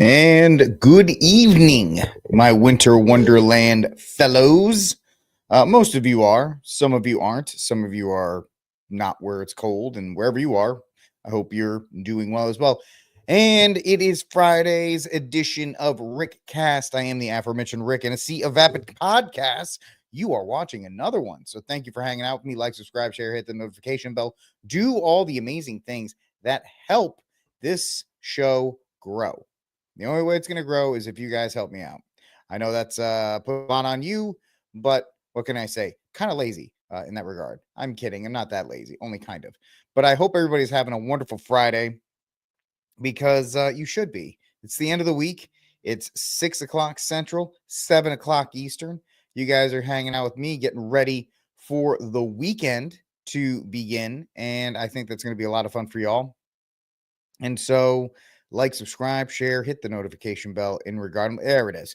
And good evening, my winter wonderland fellows. Most of you are, some of you aren't, some of you are not where it's cold, and wherever you are, I hope you're doing well as well. And it is Friday's edition of RickCast. I am the aforementioned Rick, and a sea of vapid podcasts. You are watching another one. So thank you for hanging out with me. Like, subscribe, share, hit the notification bell. Do all the amazing things that help this show grow. The only way it's going to grow is if you guys help me out. I know that's put on you, but what can I say? Kind of lazy in that regard. I'm kidding. I'm not that lazy, only kind of. But I hope everybody's having a wonderful Friday because you should be. It's the end of the week. It's 6 o'clock Central, 7 o'clock Eastern. You guys are hanging out with me, getting ready for the weekend to begin. And I think that's going to be a lot of fun for y'all. And so, like, subscribe, share, hit the notification bell in regard. There it is.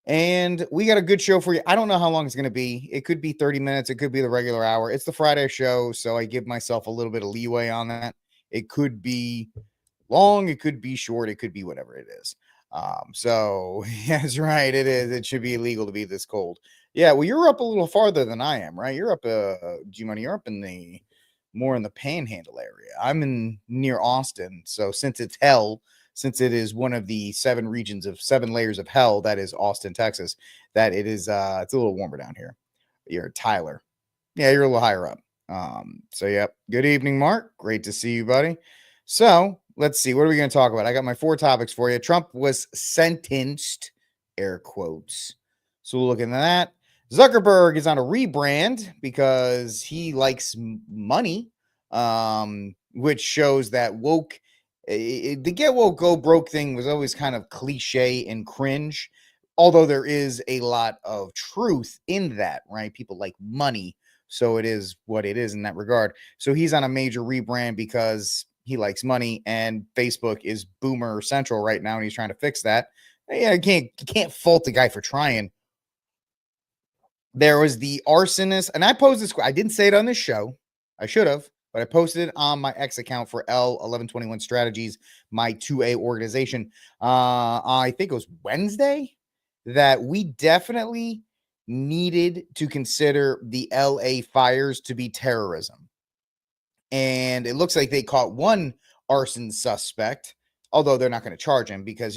And we got a good show for you. I don't know how long it's going to be. It could be 30 minutes. It could be the regular hour. It's the Friday show, so I give myself a little bit of leeway on that. It could be long. It could be short. It could be whatever it is. So, that's right. It is. It should be illegal to be this cold. Yeah, well, you're up a little farther than I am, right? You're up, G-Money, you're up in the more in the Panhandle area. I'm in near Austin. So since it's hell, since it is one of the 7 regions of 7 layers of hell, that is Austin, Texas, that it is it's a little warmer down here. You're Tyler. Yeah, you're a little higher up. So yep. Good evening, Mark. Great to see you, buddy. So let's see. What are we going to talk about? I got my 4 topics for you. Trump was sentenced, air quotes. So we'll look into that. Zuckerberg is on a rebrand because he likes money, which shows that woke, the get woke, go broke thing was always kind of cliche and cringe, although there is a lot of truth in that, right? People like money, so it is what it is in that regard. So he's on a major rebrand because he likes money, and Facebook is boomer central right now, and he's trying to fix that. Yeah, you can't fault the guy for trying. There was the arsonist, and I posed this. I didn't say it on this show. I should have, but I posted it on my X account for L1121 Strategies, my 2A organization. I think it was Wednesday, that we definitely needed to consider the LA fires to be terrorism. And it looks like they caught one arson suspect, although they're not going to charge him because,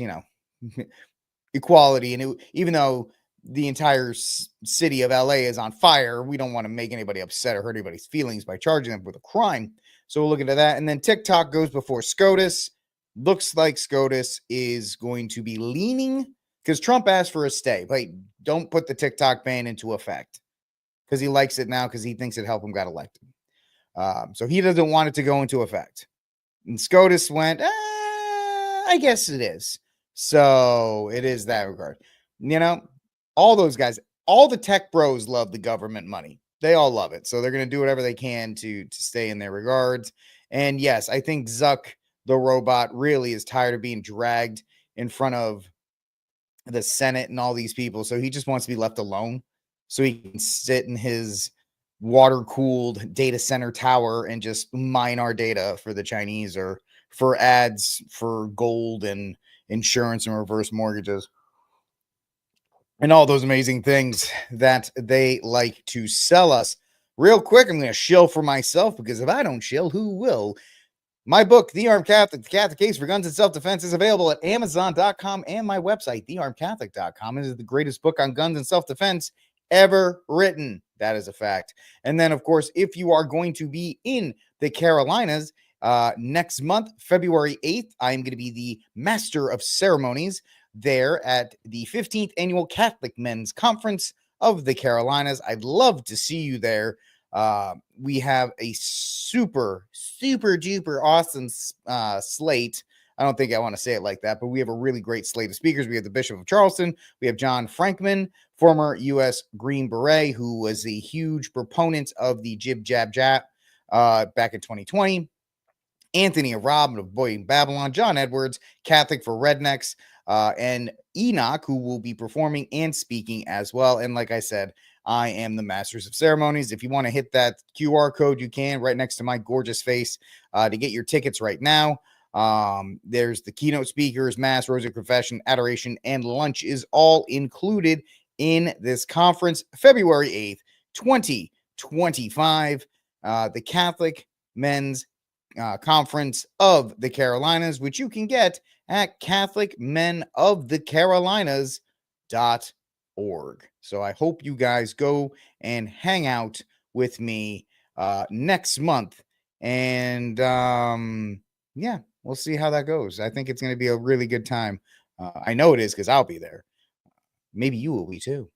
equality. And even though the entire city of LA is on fire, we don't want to make anybody upset or hurt anybody's feelings by charging them with a crime. So we'll look into that. And then TikTok goes before Scotus. Looks like Scotus is going to be leaning, because Trump asked for a stay. But don't put the TikTok ban into effect because he likes it now because he thinks it helped him get elected. So he doesn't want it to go into effect. And Scotus went, I guess it is. So it is that regard. All those guys, all the tech bros love the government money. They all love it. So they're going to do whatever they can to stay in their regards. And yes, I think Zuck, the robot, really is tired of being dragged in front of the Senate and all these people. So he just wants to be left alone so he can sit in his water-cooled data center tower and just mine our data for the Chinese, or for ads for gold and insurance and reverse mortgages and all those amazing things that they like to sell us. Real quick, I'm going to shill for myself, because if I don't shill, who will? My book, The Armed Catholic, The Catholic Case for Guns and Self-Defense, is available at Amazon.com and my website, TheArmedCatholic.com. It is the greatest book on guns and self-defense ever written. That is a fact. And then, of course, if you are going to be in the Carolinas next month, February 8th, I'm going to be the Master of Ceremonies there at the 15th Annual Catholic Men's Conference of the Carolinas. I'd love to see you there. We have a super duper awesome slate. I don't think I want to say it like that, but we have a really great slate of speakers. We have the Bishop of Charleston. We have John Frankman, former U.S. Green Beret, who was a huge proponent of the jib jab jab back in 2020. Anthony Robb of Boy Babylon. John Edwards, Catholic for Rednecks, and Enoch, who will be performing and speaking as well. And like I said, I am the Masters of Ceremonies. If you want to hit that QR code, you can, right next to my gorgeous face, to get your tickets right now. There's the keynote speakers, mass, rosary confession, adoration, and lunch is all included in this conference, February 8th, 2025. The Catholic Men's Conference of the Carolinas, which you can get at catholicmenofthecarolinas.org. So I hope you guys go and hang out with me next month. And yeah, we'll see how that goes. I think it's going to be a really good time. I know it is because I'll be there. Maybe you will be too.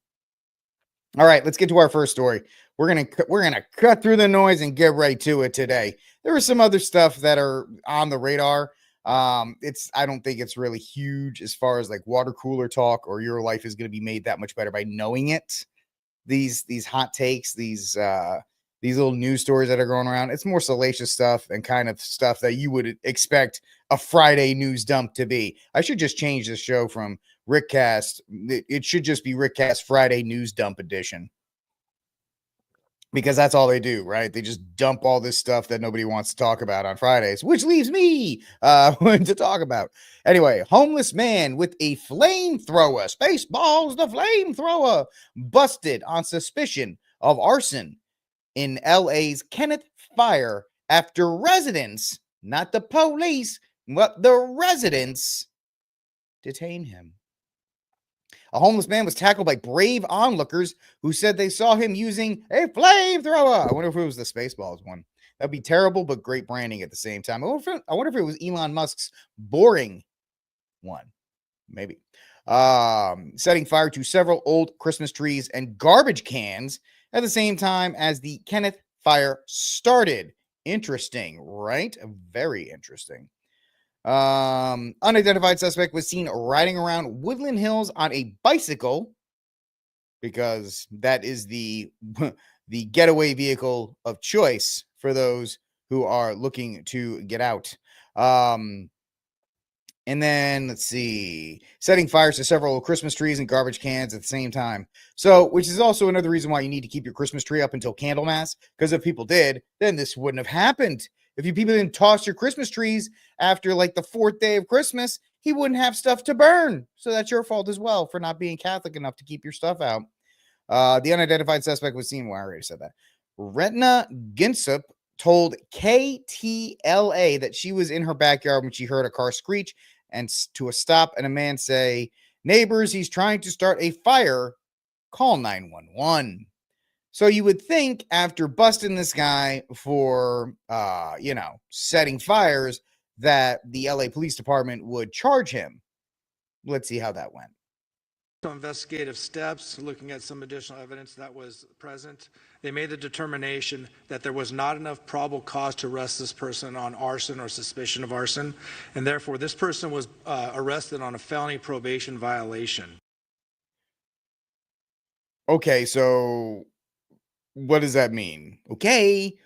All right, let's get to our first story. We're gonna cut through the noise and get right to it today. There are some other stuff that are on the radar. I don't think it's really huge as far as like water cooler talk or your life is going to be made that much better by knowing it. These hot takes, these little news stories that are going around. It's more salacious stuff and kind of stuff that you would expect a Friday news dump to be. I should just change this show from RickCast. It should just be RickCast Friday News Dump Edition. Because that's all they do, right? They just dump all this stuff that nobody wants to talk about on Fridays, which leaves me to talk about. Anyway, homeless man with a flamethrower, Spaceballs the flamethrower, busted on suspicion of arson in LA's Kenneth Fire after residents, not the police, but the residents, detain him. A homeless man was tackled by brave onlookers who said they saw him using a flamethrower. I wonder if it was the Spaceballs one. That'd be terrible, but great branding at the same time. I wonder if it was Elon Musk's boring one. Maybe. Setting fire to several old Christmas trees and garbage cans at the same time as the Kenneth Fire started. Interesting, right? Very interesting. Unidentified suspect was seen riding around Woodland Hills on a bicycle because that is the getaway vehicle of choice for those who are looking to get out. And then let's see, setting fires to several Christmas trees and garbage cans at the same time. So, which is also another reason why you need to keep your Christmas tree up until Candlemas, because if people did, then this wouldn't have happened. If you people didn't toss your Christmas trees after like the 4th day of Christmas, he wouldn't have stuff to burn. So that's your fault as well for not being Catholic enough to keep your stuff out. The unidentified suspect was seen. Well, I already said that. Retna Ginsup told KTLA that she was in her backyard when she heard a car screech and to a stop and a man say, "Neighbors, he's trying to start a fire. Call 911." So you would think after busting this guy for, setting fires that the LA Police Department would charge him. Let's see how that went. Investigative steps, looking at some additional evidence that was present, they made the determination that there was not enough probable cause to arrest this person on arson or suspicion of arson, and therefore this person was arrested on a felony probation violation. Okay, so what does that mean? Okay,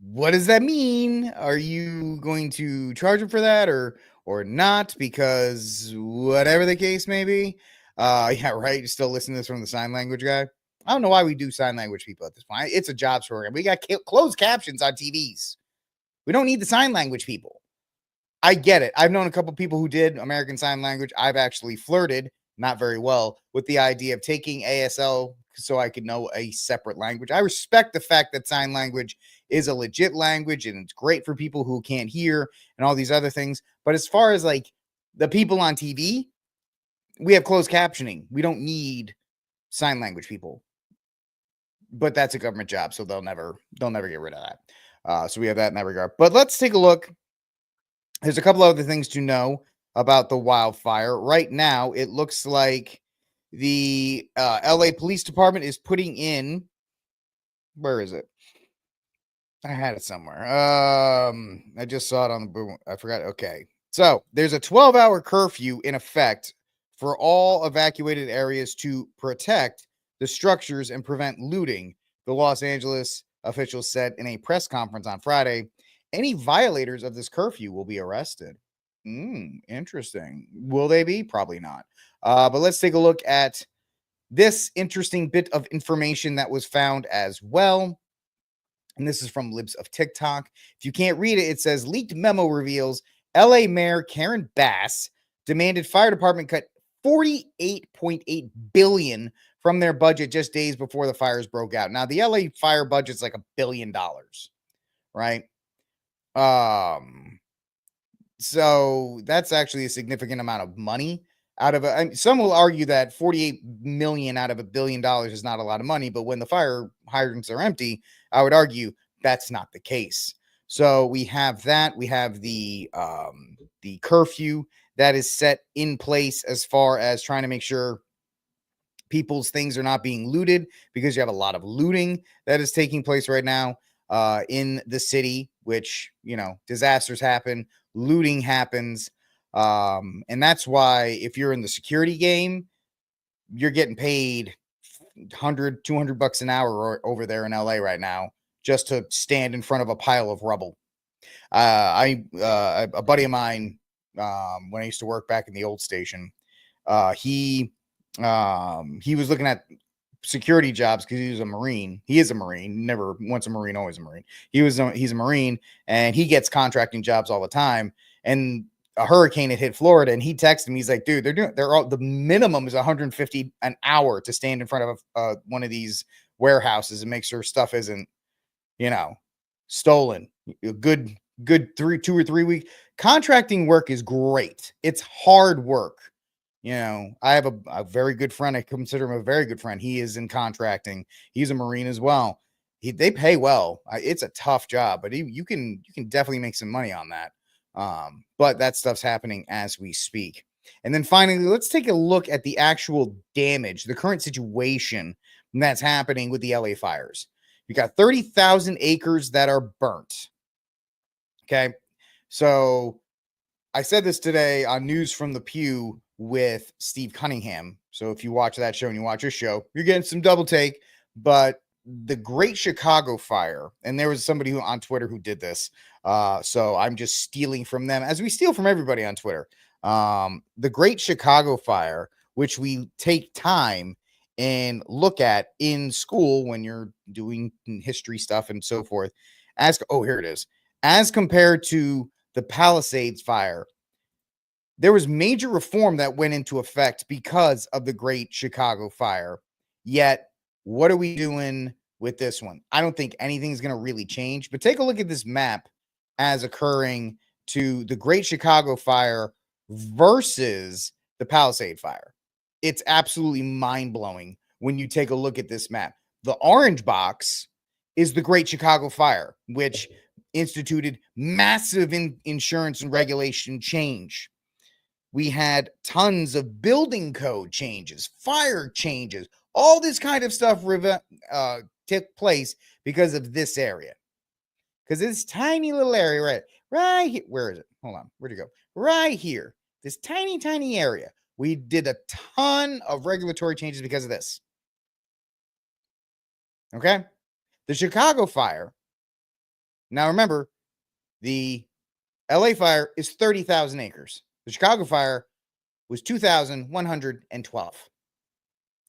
what does that mean? Are you going to charge him for that or not? Because whatever the case may be. Yeah, right. You still listen to this from the sign language guy. I don't know why we do sign language people at this point. It's a jobs program. We got closed captions on TVs. We don't need the sign language people. I get it. I've known a couple people who did American Sign Language. I've actually flirted, not very well, with the idea of taking ASL so I could know a separate language. I respect the fact that sign language is a legit language and it's great for people who can't hear and all these other things. But as far as like the people on TV, we have closed captioning. We don't need sign language people. But that's a government job, so they'll never get rid of that. So we have that in that regard. But let's take a look. There's a couple other things to know about the wildfire. Right now, it looks like the LA Police Department is putting in. Where is it? I had it somewhere. I just saw it on the boom. I forgot. Okay. So there's a 12-hour curfew in effect for all evacuated areas to protect the structures and prevent looting, the Los Angeles officials said in a press conference on Friday. Any violators of this curfew will be arrested. Interesting. Will they be? Probably not. But let's take a look at this interesting bit of information that was found as well. And this is from Libs of TikTok. If you can't read it, it says leaked memo reveals LA Mayor Karen Bass demanded fire department cut $48.8 billion from their budget just days before the fires broke out. Now, the LA fire budget's like $1 billion, right? So that's actually a significant amount of money out of some will argue that 48 million out of $1 billion is not a lot of money, but when the fire hydrants are empty, I would argue that's not the case. So we have that. We have the curfew that is set in place as far as trying to make sure people's things are not being looted, because you have a lot of looting that is taking place right now in the city, which, you know, disasters happen, looting happens. And that's why if you're in the security game, you're getting paid 100, 200 bucks an hour over there in LA right now, just to stand in front of a pile of rubble. A buddy of mine, when I used to work back in the old station, he was looking at security jobs because he was a Marine. He is a Marine, never once a Marine, always a Marine. He's a Marine, and he gets contracting jobs all the time. And a hurricane had hit Florida, and he texted me. He's like, dude, the minimum is 150 an hour to stand in front of one of these warehouses and make sure stuff isn't, you know, stolen. A good 2 or 3 week contracting work is great. It's hard work. You know, I have a very good friend. I consider him a very good friend. He is in contracting. He's a Marine as well. They pay well. It's a tough job, but you can definitely make some money on that. But that stuff's happening as we speak. And then finally, let's take a look at the actual damage, the current situation that's happening with the LA fires. You got 30,000 acres that are burnt. Okay. So I said this today on News from the Pew with Steve Cunningham. So if you watch that show and you watch your show, you're getting some double take. But the Great Chicago Fire, and there was somebody on Twitter who did this. So I'm just stealing from them, as we steal from everybody on Twitter. The Great Chicago Fire, which we take time and look at in school when you're doing history stuff and so forth. Here it is. As compared to the Palisades Fire, there was major reform that went into effect because of the Great Chicago Fire. Yet, what are we doing with this one? I don't think anything's going to really change, but take a look at this map as occurring to the Great Chicago Fire versus the Palisade Fire. It's absolutely mind-blowing when you take a look at this map. The orange box is the Great Chicago Fire, which instituted massive insurance and regulation change. We had tons of building code changes, fire changes, all this kind of stuff took place because of this area. Because this tiny little area right here. Where is it? Hold on. Where'd it go? Right here. This tiny area. We did a ton of regulatory changes because of this. Okay? The Chicago Fire. Now remember, the LA Fire is 30,000 acres. The Chicago Fire was 2,112.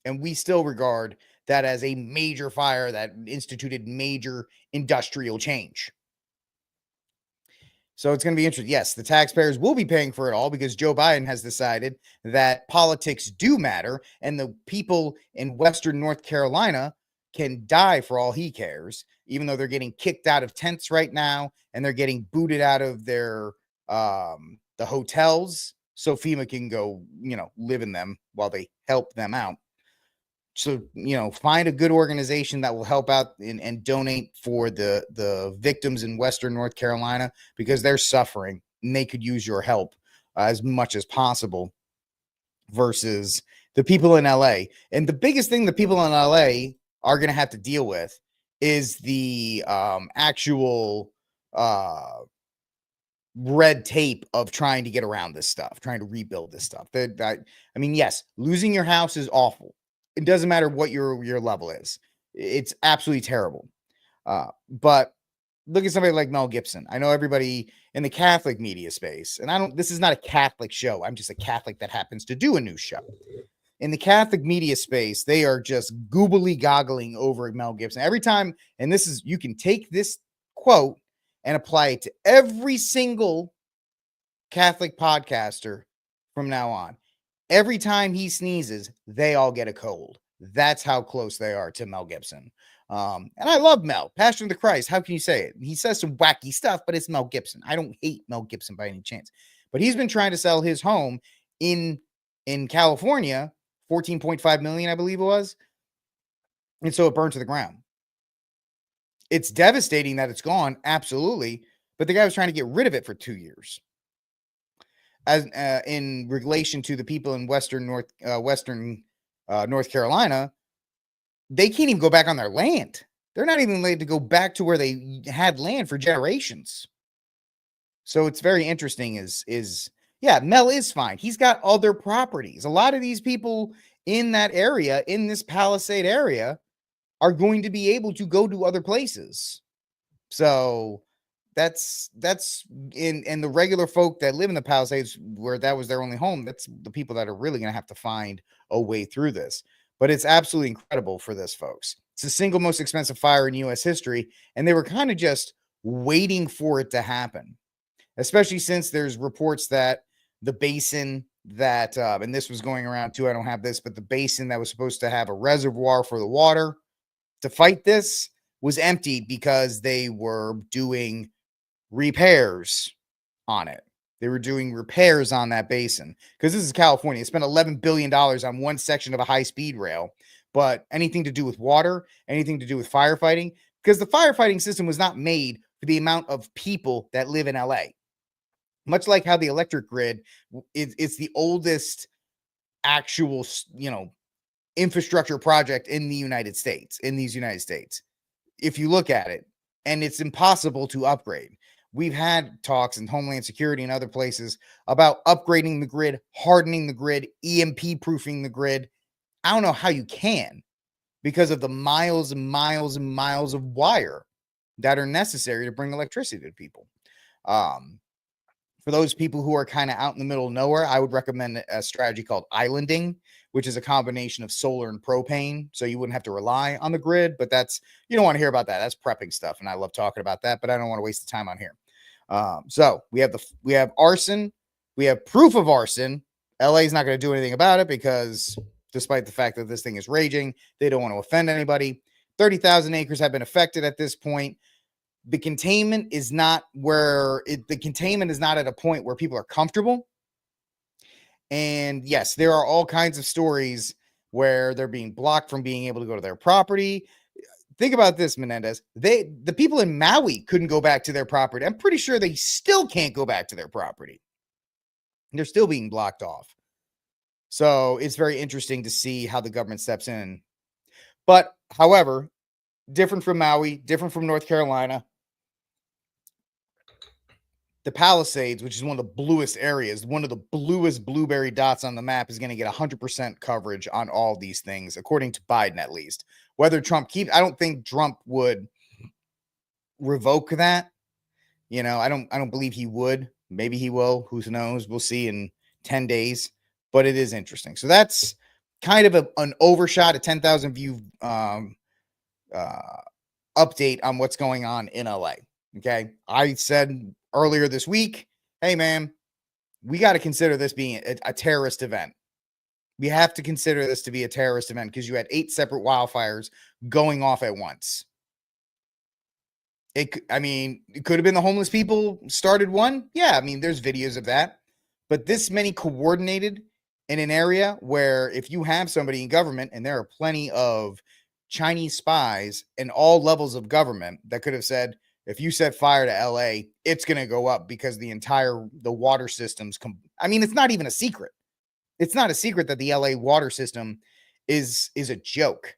And we still regard that as a major fire that instituted major industrial change. So it's going to be interesting. Yes, the taxpayers will be paying for it all because Joe Biden has decided that politics do matter, and the people in Western North Carolina can die for all he cares, even though they're getting kicked out of tents right now and they're getting booted out of their the hotels so FEMA can go, live in them while they help them out. So, find a good organization that will help out and donate for the victims in Western North Carolina, because they're suffering and they could use your help as much as possible versus the people in LA. And the biggest thing the people in LA are going to have to deal with is the actual red tape of trying to get around this stuff, trying to rebuild this stuff. Yes, losing your house is awful. It doesn't matter what your level is. It's absolutely terrible. But look at somebody like Mel Gibson. I know everybody in the Catholic media space, and this is not a Catholic show. I'm just a Catholic that happens to do a news show. In the Catholic media space, they are just googly goggling over Mel Gibson every time. And you can take this quote and apply it to every single Catholic podcaster from now on. Every time he sneezes, they all get a cold. That's how close they are to Mel Gibson. And I love Mel, Passion of the Christ. How can you say it? He says some wacky stuff, but it's Mel Gibson. I don't hate Mel Gibson by any chance. But he's been trying to sell his home in California, 14.5 million, I believe it was. And so it burned to the ground. It's devastating that it's gone, absolutely. But the guy was trying to get rid of it for 2 years. As in relation to the people in Western North Carolina, they can't even go back on their land. They're not even allowed to go back to where they had land for generations. So it's very interesting. Yeah, Mel is fine. He's got other properties. A lot of these people in that area, in this Palisade area, are going to be able to go to other places. So that's in the regular folk that live in the Palisades, where that was their only home. That's the people that are really going to have to find a way through this. But it's absolutely incredible for this, folks. It's the single most expensive fire in U.S. history, and they were kind of just waiting for it to happen, especially since there's reports that the basin that, and this was going around too, I don't have this, but the basin that was supposed to have a reservoir for the water to fight this was emptied because they were doing repairs on it. They were doing repairs on that basin because this is California. They spent $11 billion on one section of a high-speed rail, but anything to do with water, anything to do with firefighting, because the firefighting system was not made for the amount of people that live in LA. Much like how the electric grid, it's the oldest actual, infrastructure project in the United States, if you look at it, and it's impossible to upgrade. We've had talks in Homeland Security and other places about upgrading the grid, hardening the grid, EMP proofing the grid. I don't know how you can, because of the miles and miles and miles of wire that are necessary to bring electricity to people. For those people who are kind of out in the middle of nowhere, I would recommend a strategy called islanding, which is a combination of solar and propane. So you wouldn't have to rely on the grid, but you don't want to hear about that. That's prepping stuff. And I love talking about that, but I don't want to waste the time on here. So we have arson. We have proof of arson. LA is not going to do anything about it because despite the fact that this thing is raging, they don't want to offend anybody. 30,000 acres have been affected at this point. The containment is not at a point where people are comfortable. And yes, there are all kinds of stories where they're being blocked from being able to go to their property. Think about this, Menendez. The people in Maui couldn't go back to their property. I'm pretty sure they still can't go back to their property. They're still being blocked off. So it's very interesting to see how the government steps in. But however, different from Maui, different from North Carolina, the Palisades, which is one of the bluest areas, one of the bluest blueberry dots on the map, is going to get 100% coverage on all these things, according to Biden, at least. Whether Trump I don't think Trump would revoke that. I don't believe he would. Maybe he will. Who knows? We'll see in 10 days. But it is interesting. So that's kind of an overshot, a 10,000 view update on what's going on in LA. Okay. I said earlier this week, hey, man, we got to consider this being a terrorist event. We have to consider this to be a terrorist event because you had 8 separate wildfires going off at once. It could have been the homeless people started one. Yeah, there's videos of that. But this many coordinated in an area where if you have somebody in government, and there are plenty of Chinese spies in all levels of government that could have said, if you set fire to LA, it's going to go up because the water systems it's not even a secret. It's not a secret that the LA water system is a joke,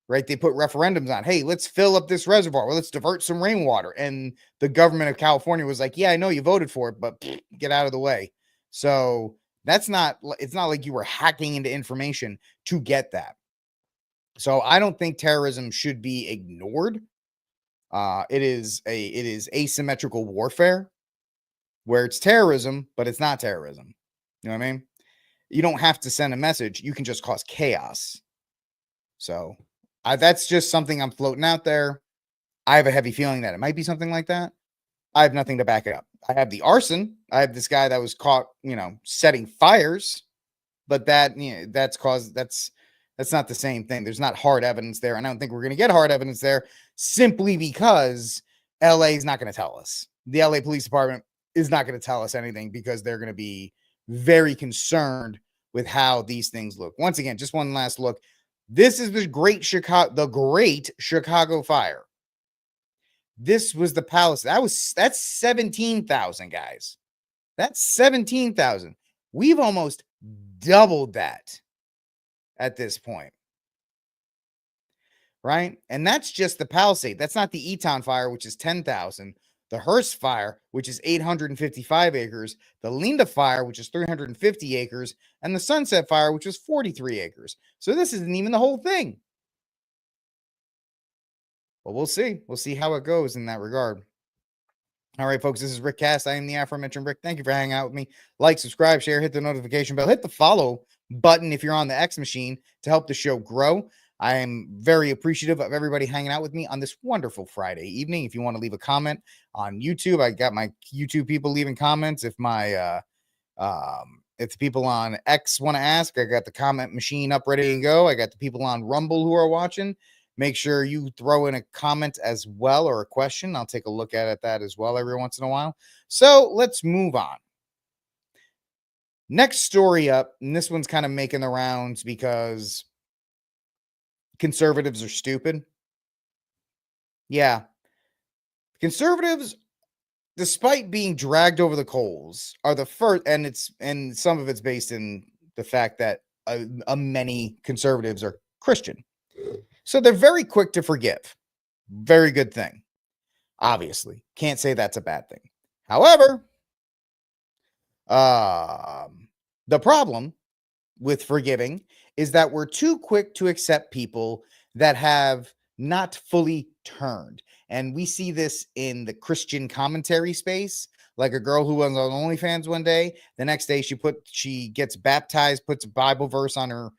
right? They put referendums on, hey, let's fill up this reservoir. Well, let's divert some rainwater. And the government of California was like, yeah, I know you voted for it, but get out of the way. So it's not like you were hacking into information to get that. So I don't think terrorism should be ignored. It is asymmetrical warfare where it's terrorism, but it's not terrorism. You know what I mean? You don't have to send a message. You can just cause chaos. So that's just something I'm floating out there. I have a heavy feeling that it might be something like that. I have nothing to back it up. I have the arson. I have this guy that was caught, setting fires, but that's not the same thing. There's not hard evidence there, and I don't think we're going to get hard evidence there simply because LA is not going to tell us. The LA Police Department is not going to tell us anything because they're going to be very concerned with how these things look. Once again, just one last look. This is the Great Chicago Fire. This was the palace. That's 17,000 guys. That's 17,000. We've almost doubled that at this point. Right? And that's just the Palisade. That's not the Eton fire, which is 10,000. The Hearst fire, which is 855 acres. The Linda fire, which is 350 acres. And the Sunset fire, which is 43 acres. So this isn't even the whole thing. But we'll see. We'll see how it goes in that regard. All right, folks, this is RickCast. I am the aforementioned Rick. Thank you for hanging out with me. Like, subscribe, share, hit the notification bell, hit the follow button if you're on the X machine to help the show grow. I am very appreciative of everybody hanging out with me on this wonderful Friday evening. If you want to leave a comment on YouTube, I got my YouTube people leaving comments. If the people on X want to ask, I got the comment machine up ready to go. I got the people on Rumble who are watching. Make sure you throw in a comment as well or a question. I'll take a look at that as well every once in a while. So let's move on. Next story up, and this one's kind of making the rounds because conservatives are stupid. Yeah. Conservatives, despite being dragged over the coals, are the first, and some of it's based in the fact that many conservatives are Christian. So they're very quick to forgive. Very good thing. Obviously. Can't say that's a bad thing. However, the problem with forgiving is that we're too quick to accept people that have not fully turned. And we see this in the Christian commentary space. Like a girl who was on OnlyFans one day, the next day she gets baptized, puts a Bible verse on her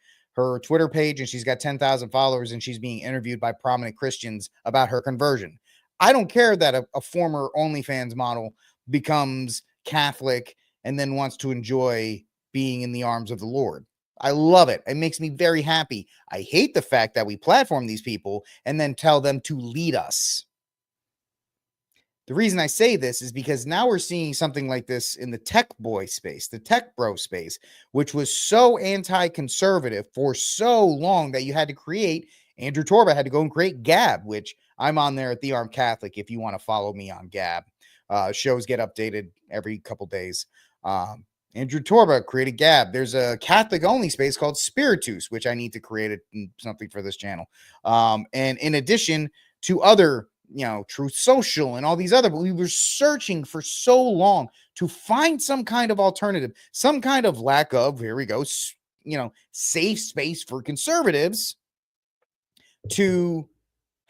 Twitter page, and she's got 10,000 followers, and she's being interviewed by prominent Christians about her conversion. I don't care that a former OnlyFans model becomes Catholic and then wants to enjoy being in the arms of the Lord. I love it. It makes me very happy. I hate the fact that we platform these people and then tell them to lead us. The reason I say this is because now we're seeing something like this in the tech boy space, the tech bro space, which was so anti-conservative for so long that you had to create, Andrew Torba had to go and create Gab, which I'm on there at The Armed Catholic if you want to follow me on Gab. Shows get updated every couple days. Andrew Torba created Gab. There's a Catholic-only space called Spiritus, which I need to create something for this channel. And in addition to other Truth Social and all these other, but we were searching for so long to find some kind of alternative, some kind of lack of, here we go, safe space for conservatives to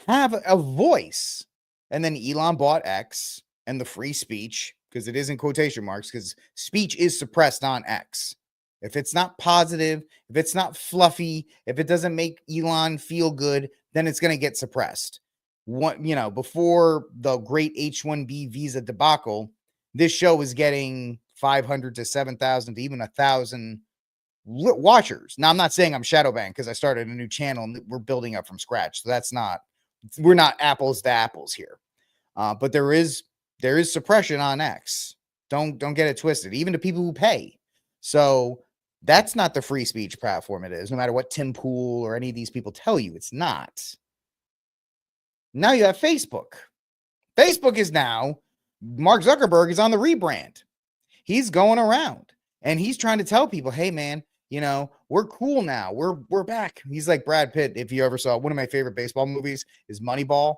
have a voice. And then Elon bought X and the free speech, because it is in quotation marks, because speech is suppressed on X. If it's not positive, if it's not fluffy, if it doesn't make Elon feel good, then it's going to get suppressed. Before the great H-1B visa debacle, this show was getting 500 to 7,000 to even 1,000 watchers. Now, I'm not saying I'm shadow banned because I started a new channel and we're building up from scratch. So we're not apples to apples here. But there is suppression on X. Don't get it twisted, even to people who pay. So that's not the free speech platform it is, no matter what Tim Pool or any of these people tell you, it's not. Now you have Facebook. Facebook is now, Mark Zuckerberg is on the rebrand. He's going around and he's trying to tell people, hey man, we're cool now. We're back. He's like Brad Pitt. If you ever saw one of my favorite baseball movies is Moneyball.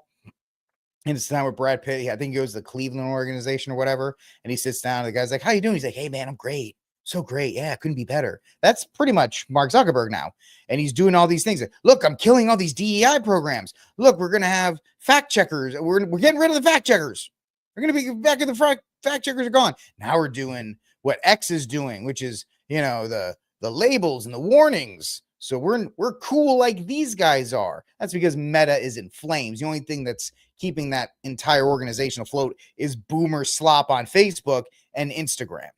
And it's down with Brad Pitt. I think he goes to the Cleveland organization or whatever. And he sits down and the guy's like, how you doing? He's like, hey man, I'm great. So great. Yeah, couldn't be better. That's pretty much Mark Zuckerberg now. And he's doing all these things. Look, I'm killing all these DEI programs. Look, we're going to have fact checkers. We're getting rid of the fact checkers. We're going to be back in the fact checkers are gone. Now we're doing what X is doing, which is, the labels and the warnings. So we're cool like these guys are. That's because Meta is in flames. The only thing that's keeping that entire organization afloat is boomer slop on Facebook and Instagram.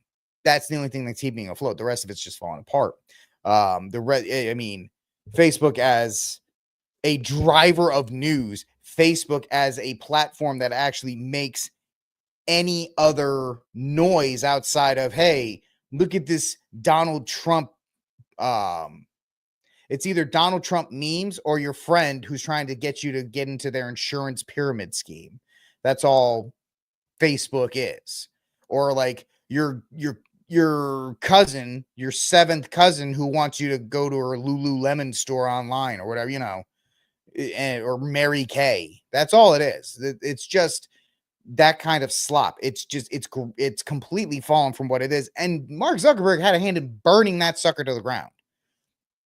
That's the only thing that's keeping it afloat. The rest of it's just falling apart. Facebook as a driver of news, Facebook as a platform that actually makes any other noise outside of, hey, look at this Donald Trump. It's either Donald Trump memes or your friend who's trying to get you to get into their insurance pyramid scheme. That's all Facebook is. Or like your cousin, your seventh cousin who wants you to go to her Lululemon store online or whatever, or Mary Kay. That's all it is. It's just that kind of slop. It's completely fallen from what it is. And Mark Zuckerberg had a hand in burning that sucker to the ground.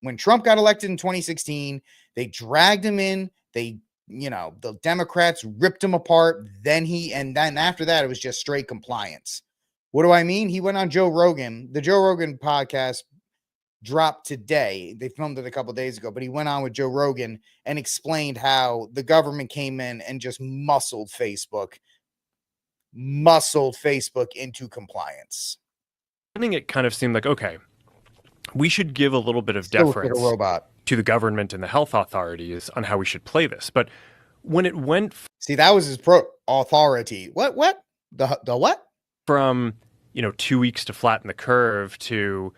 When Trump got elected in 2016, they dragged him in. The Democrats ripped him apart. Then after that, it was just straight compliance. What do I mean? He went on Joe Rogan. The Joe Rogan podcast dropped today. They filmed it a couple days ago, but he went on with Joe Rogan and explained how the government came in and just muscled Facebook into compliance. I think it kind of seemed like, okay, we should give a little bit of Still deference like a robot to the government and the health authorities on how we should play this. But when it went see, that was his authority. What? The what? From 2 weeks to flatten the curve to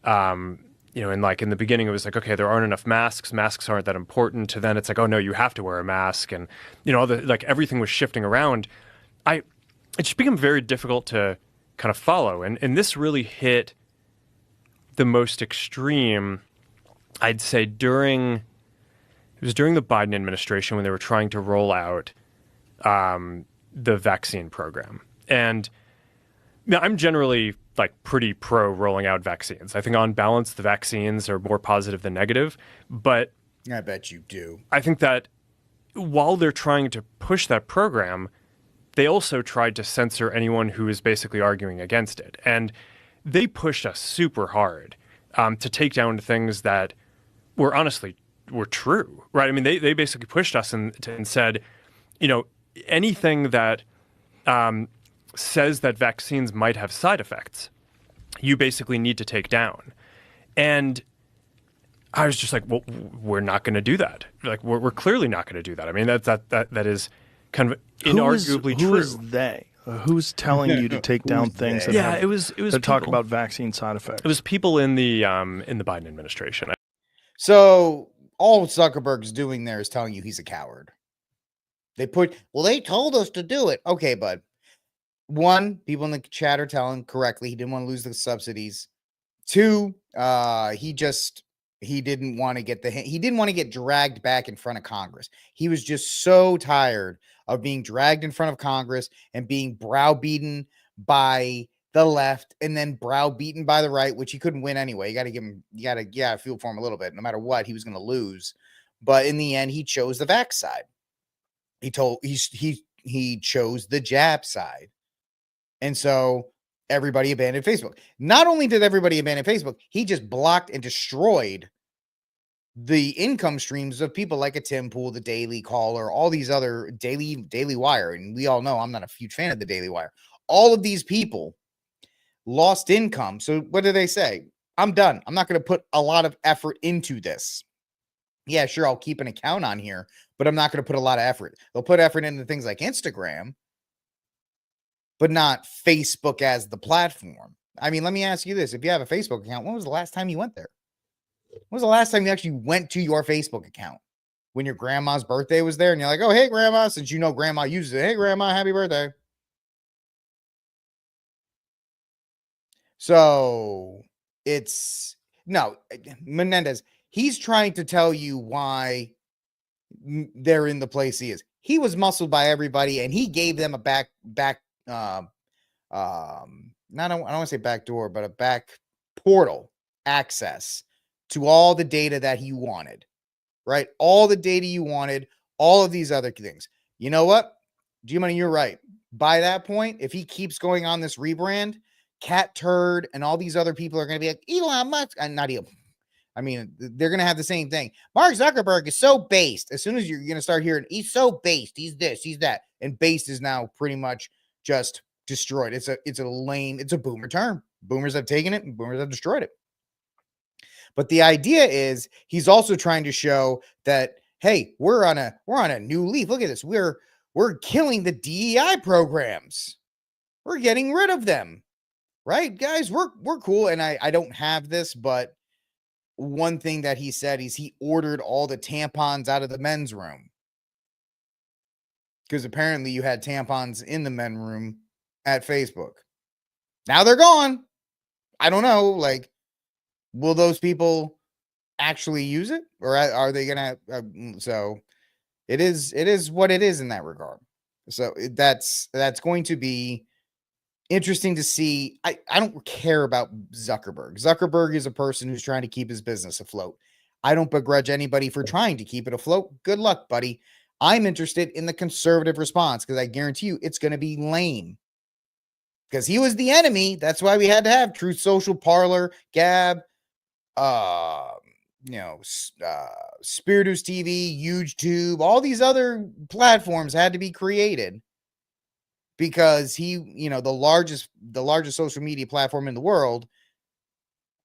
and like in the beginning it was like, okay, there aren't enough masks aren't that important, to then it's like, oh no, you have to wear a mask, and everything was shifting around. It just became very difficult to kind of follow, and this really hit the most extreme, I'd say, during the Biden administration when they were trying to roll out the vaccine program. And now I'm generally like pretty pro rolling out vaccines. I think on balance, the vaccines are more positive than negative, but I bet you do. I think that while they're trying to push that program, they also tried to censor anyone who is basically arguing against it. And they pushed us super hard to take down things that were true, right? I mean, they basically pushed us and said, anything that says that vaccines might have side effects, you basically need to take down. And I was just like, well, we're not going to do that. Like, we're clearly not going to do that. I mean, that is kind of inarguably true. Who is they? Who's telling you to take down things that it was talk about vaccine side effects? It was people in the Biden administration. So all Zuckerberg's doing there is telling you he's a coward. They told us to do it. Okay, bud. One, people in the chat are telling correctly he didn't want to lose the subsidies. Two, he didn't want to get dragged back in front of Congress. He was just so tired of being dragged in front of Congress and being browbeaten by the left and then browbeaten by the right, which he couldn't win anyway. You got to feel for him a little bit. No matter what, he was going to lose. But in the end, he chose the vax side. He chose the jab side. And so everybody abandoned Facebook. Not only did everybody abandon Facebook, he just blocked and destroyed the income streams of people like a Tim Pool, the Daily Caller, all these other Daily Wire. And we all know I'm not a huge fan of the Daily Wire. All of these people lost income. So what do they say? I'm done. I'm not going to put a lot of effort into this. Yeah, sure, I'll keep an account on here, but I'm not going to put a lot of effort. They'll put effort into things like Instagram, but not Facebook as the platform. I mean, let me ask you this. If you have a Facebook account, when was the last time you went there? When was the last time you actually went to your Facebook account? When your grandma's birthday was there and you're like, oh, hey, grandma, since you know grandma uses it. Hey, grandma, happy birthday. So Menendez, he's trying to tell you why they're in the place he is. He was muscled by everybody and he gave them a back I don't want to say back door, but a back portal access to all the data that he wanted, right? All the data you wanted, all of these other things. You know what? G-Money, you're right. By that point, if he keeps going on this rebrand, Cat Turd and all these other people are going to be like, Elon Musk, and not Elon. I mean, they're going to have the same thing. Mark Zuckerberg is so based. As soon as you're going to start hearing, he's so based, he's this, he's that. And based is now pretty much just destroyed. It's a boomer term. Boomers have taken it and boomers have destroyed it. But the idea is he's also trying to show that, hey, we're on a new leaf. Look at this. We're killing the DEI programs. We're getting rid of them. Right, guys? We're cool. And I don't have this, but one thing that he said is he ordered all the tampons out of the men's room. Because apparently you had tampons in the men's room at Facebook. Now they're gone. I don't know. Like, will those people actually use it, or are they gonna? So it is what it is in that regard. So that's going to be interesting to see. I don't care about Zuckerberg. Zuckerberg is a person who's trying to keep his business afloat. I don't begrudge anybody for trying to keep it afloat. Good luck, buddy. I'm interested in the conservative response because I guarantee you it's going to be lame. Because he was the enemy. That's why we had to have Truth Social, Parler, Gab, Spiritus TV, YouTube, all these other platforms had to be created because he, the largest social media platform in the world,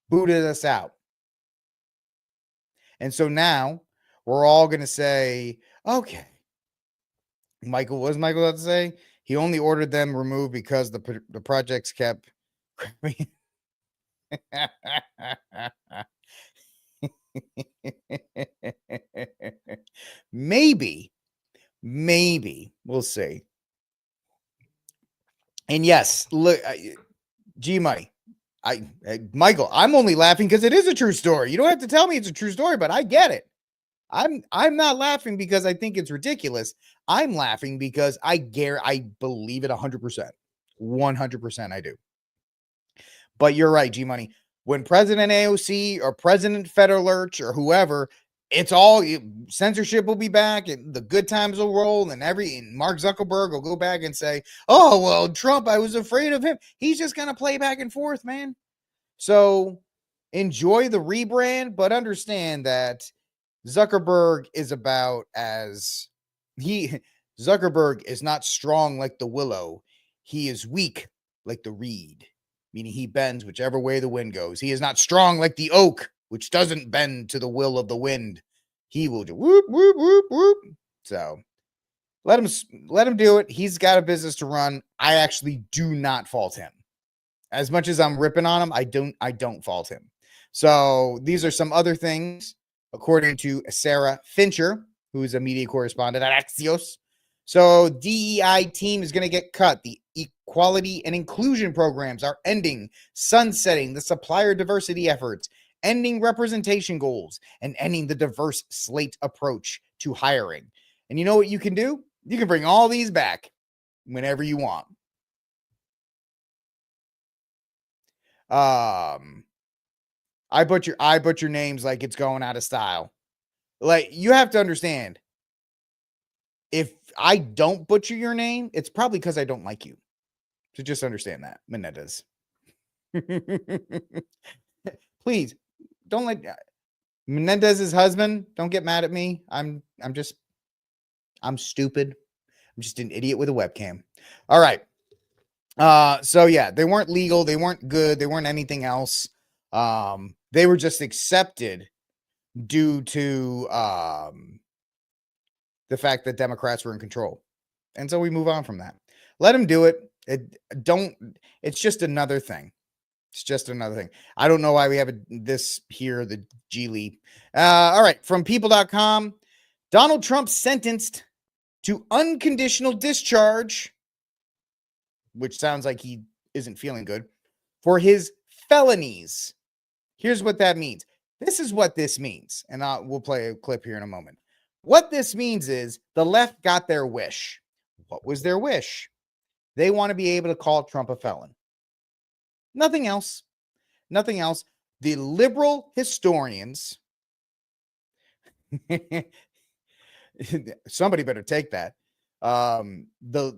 booted us out. And so now we're all going to say, okay, Michael, what was Michael about to say? He only ordered them removed because the projects kept maybe we'll see. And yes, look, G Money, Michael, I'm only laughing because it is a true story. You don't have to tell me it's a true story, but I get it. I'm not laughing because I think it's ridiculous. I'm laughing because I believe it 100%. 100% I do. But you're right, G Money. When President AOC or President Federlurch or whoever, it's all censorship will be back and the good times will roll and Mark Zuckerberg will go back and say, oh, well, Trump, I was afraid of him. He's just going to play back and forth, man. So enjoy the rebrand, but understand that Zuckerberg is Zuckerberg is not strong like the willow. He is weak like the reed, meaning he bends whichever way the wind goes. He is not strong like the oak, which doesn't bend to the will of the wind. He will just whoop, whoop, whoop, whoop. So let him do it. He's got a business to run. I actually do not fault him. As much as I'm ripping on him, I don't fault him. So these are some other things, according to Sarah Fincher, who is a media correspondent at Axios. So DEI team is going to get cut. The equality and inclusion programs are ending, sunsetting the supplier diversity efforts, ending representation goals, and ending the diverse slate approach to hiring. And you know what you can do? You can bring all these back whenever you want. I butcher names like it's going out of style. Like, you have to understand, if I don't butcher your name, it's probably because I don't like you. So just understand that, Menendez. Please don't let Menendez's husband. Don't get mad at me. I'm stupid. I'm just an idiot with a webcam. All right. So yeah, they weren't legal. They weren't good. They weren't anything else. They were just accepted due to the fact that Democrats were in control. And so we move on from that. Let them do it. It's just another thing. It's just another thing. I don't know why we have this here, the G League. All right. From people.com, Donald Trump sentenced to unconditional discharge, which sounds like he isn't feeling good, for his felonies. Here's what that means. This is what this means. And we'll play a clip here in a moment. What this means is the left got their wish. What was their wish? They want to be able to call Trump a felon. Nothing else. Nothing else. The liberal historians, somebody better take that. The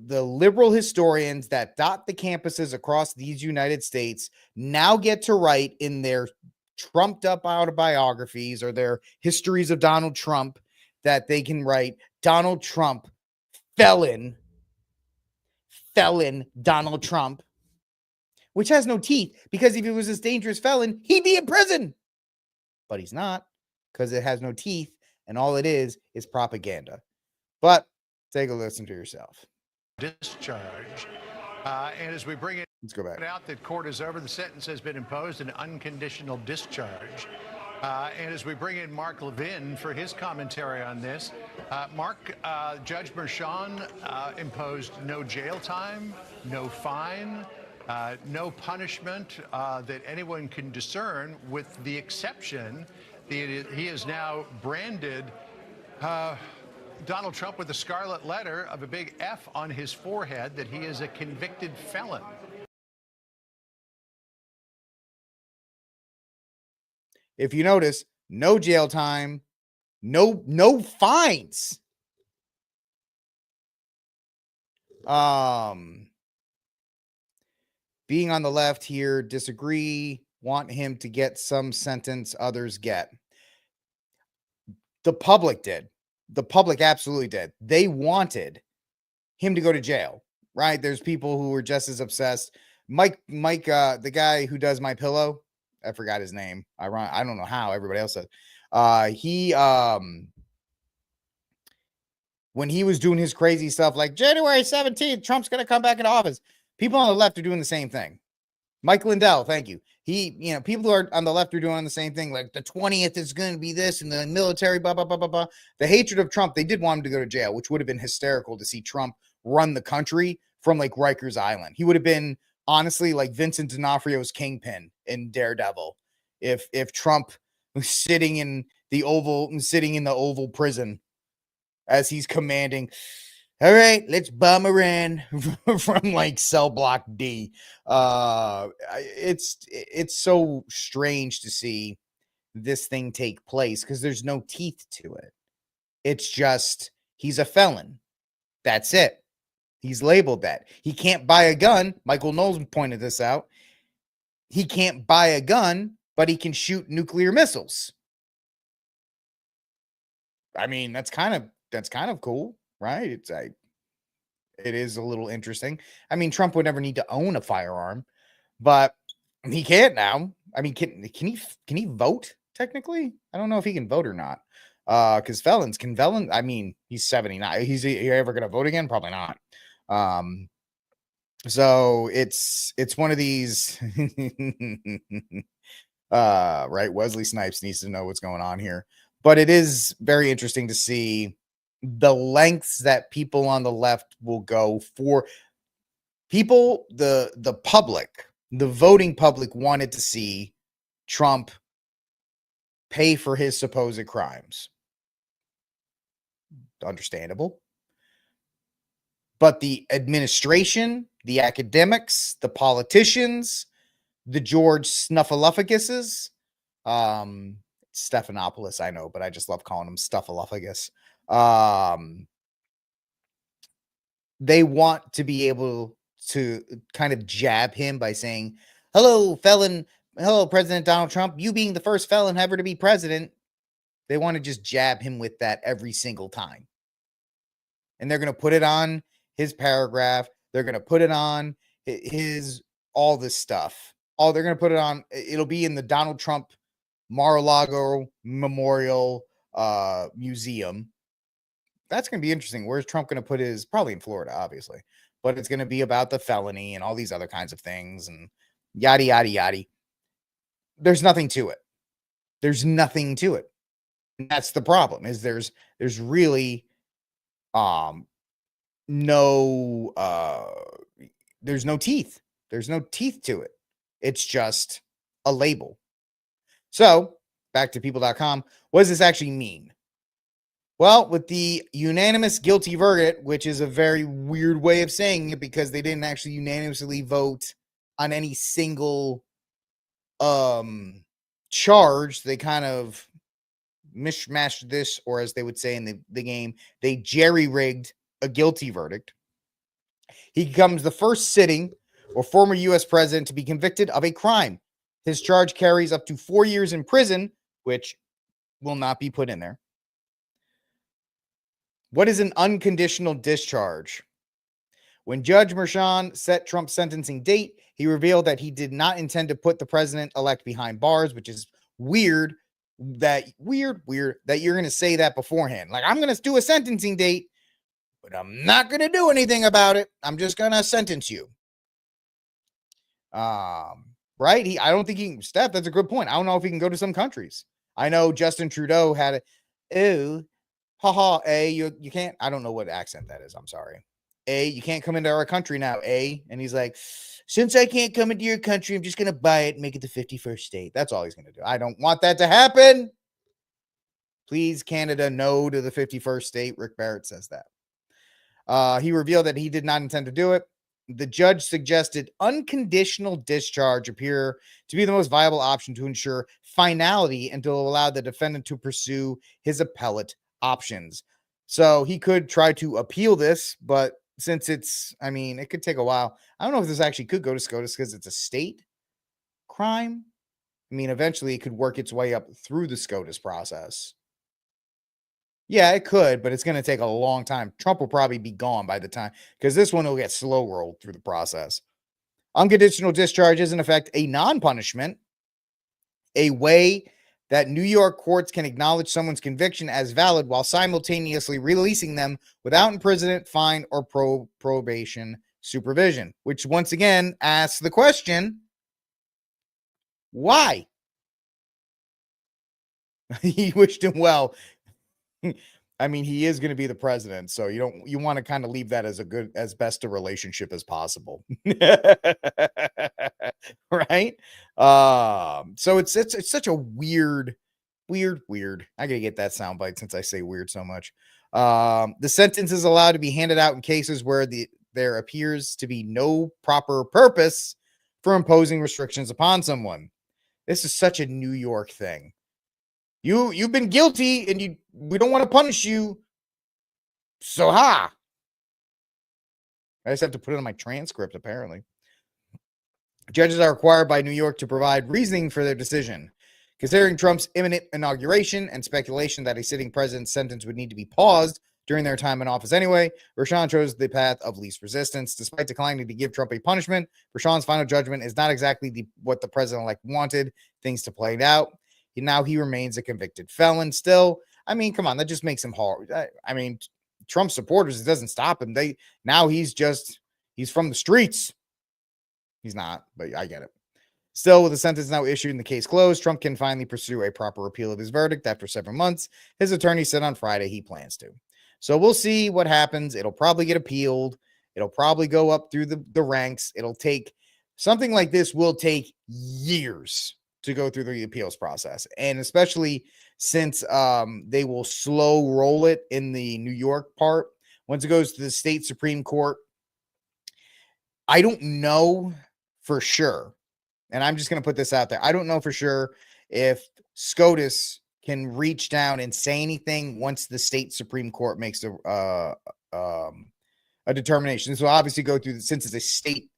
liberal historians that dot the campuses across these United States now get to write in their trumped up autobiographies or their histories of Donald Trump that they can write Donald Trump, felon Donald Trump, which has no teeth, because if he was this dangerous felon, he'd be in prison. But he's not, because it has no teeth, and all it is propaganda. But take a listen to yourself. Discharge. And as we bring it Let's go back. out that court is over, the sentence has been imposed, an unconditional discharge. And as we bring in Mark Levin for his commentary on this, Mark, Judge Mershon imposed no jail time, no fine, no punishment that anyone can discern, with the exception that he is now branded Donald Trump with a scarlet letter of a big F on his forehead, that he is a convicted felon. If you notice, no jail time, no fines. Being on the left here, disagree, want him to get some sentence others get. The public did. The public absolutely did. They wanted him to go to jail, right? There's people who were just as obsessed. Mike, the guy who does My Pillow, I forgot his name. I don't know how everybody else said. When he was doing his crazy stuff like January 17th, Trump's going to come back into office, people on the left are doing the same thing. Mike Lindell, thank you. People who are on the left are doing the same thing. Like the 20th is going to be this, and the military, blah, blah, blah, blah, blah. The hatred of Trump, they did want him to go to jail, which would have been hysterical to see Trump run the country from like Rikers Island. He would have been honestly like Vincent D'Onofrio's Kingpin in Daredevil. If Trump was sitting in the Oval Prison as he's commanding, all right, let's bomb Iran from like cell block D. It's so strange to see this thing take place because there's no teeth to it. It's just he's a felon. That's it. He's labeled that. He can't buy a gun. Michael Knowles pointed this out. He can't buy a gun, but he can shoot nuclear missiles. I mean, that's kind of cool, right? It is a little interesting. I mean, Trump would never need to own a firearm, but he can't now. I mean, can he vote technically? I don't know if he can vote or not. Because felons can felon. I mean, he's 79. Is he ever going to vote again? Probably not. So it's one of these. Right. Wesley Snipes needs to know what's going on here, but it is very interesting to see the lengths that people on the left will go for. People, the public, the voting public wanted to see Trump pay for his supposed crimes. Understandable. But the administration, the academics, the politicians, the George Snuffleupaguses, Stephanopoulos, I know, but I just love calling him Stuffaluffagus. They want to be able to kind of jab him by saying, hello, felon. Hello, President Donald Trump. You being the first felon ever to be president. They want to just jab him with that every single time. And they're going to put it on his paragraph. They're going to put it on his, all this stuff. They're going to put it on. It'll be in the Donald Trump Mar-a-Lago Memorial Museum. That's going to be interesting. Where's Trump going to put his? Probably in Florida, obviously. But it's going to be about the felony and all these other kinds of things and yada, yada, yada. There's nothing to it. There's nothing to it. And that's the problem, is there's really there's no teeth. There's no teeth to it. It's just a label. So back to people.com. What does this actually mean? Well, with the unanimous guilty verdict, which is a very weird way of saying it because they didn't actually unanimously vote on any single charge, they kind of mishmashed this, or as they would say in the game, they jerry-rigged a guilty verdict. He becomes the first sitting or former U.S. president to be convicted of a crime. His charge carries up to 4 years in prison, which will not be put in there. What is an unconditional discharge? When Judge Merchan set Trump's sentencing date, he revealed that he did not intend to put the president-elect behind bars, which is weird that you're going to say that beforehand. Like, I'm going to do a sentencing date, but I'm not going to do anything about it. I'm just going to sentence you. Right? I don't think he can, Steph, that's a good point. I don't know if he can go to some countries. I know Justin Trudeau had you can't, I don't know what accent that is. I'm sorry. You can't come into our country now, And he's like, since I can't come into your country, I'm just going to buy it and make it the 51st state. That's all he's going to do. I don't want that to happen. Please, Canada, no to the 51st state. Rick Barrett says that. He revealed that he did not intend to do it. The judge suggested unconditional discharge appear to be the most viable option to ensure finality and to allow the defendant to pursue his appellate options. So he could try to appeal this, but since it could take a while. I don't know if this actually could go to SCOTUS because it's a state crime. Eventually it could work its way up through the SCOTUS process. Yeah, it could, but it's going to take a long time. Trump will probably be gone by the time, because this one will get slow rolled through the process. Unconditional discharge is, in effect, a non-punishment, a way that New York courts can acknowledge someone's conviction as valid while simultaneously releasing them without imprisonment, fine, or probation supervision, which once again asks the question, why? He wished him well. He is going to be the president, so you want to kind of leave that as best a relationship as possible. Right? So it's such a weird. I gotta get that soundbite since I say weird so much. The sentence is allowed to be handed out in cases where there appears to be no proper purpose for imposing restrictions upon someone. This is such a New York thing. You've been guilty and we don't want to punish you. So I just have to put it on my transcript, apparently. Judges are required by New York to provide reasoning for their decision. Considering Trump's imminent inauguration and speculation that a sitting president's sentence would need to be paused during their time in office anyway, Merchan chose the path of least resistance. Despite declining to give Trump a punishment, Merchan's final judgment is not exactly what the president-elect wanted things to play out. Now he remains a convicted felon still. Come on, that just makes him hard. Trump supporters, it doesn't stop him. He's from the streets. He's not, but I get it. Still, with the sentence now issued and the case closed, Trump can finally pursue a proper appeal of his verdict after 7 months. His attorney said on Friday he plans to. So we'll see what happens. It'll probably get appealed. It'll probably go up through the ranks. It'll take something like this will take years to go through the appeals process. And especially since they will slow roll it in the New York part. Once it goes to the state Supreme Court, I don't know for sure. And I'm just going to put this out there. I don't know for sure if SCOTUS can reach down and say anything once the state Supreme Court makes a determination. This will obviously go through, since it's a state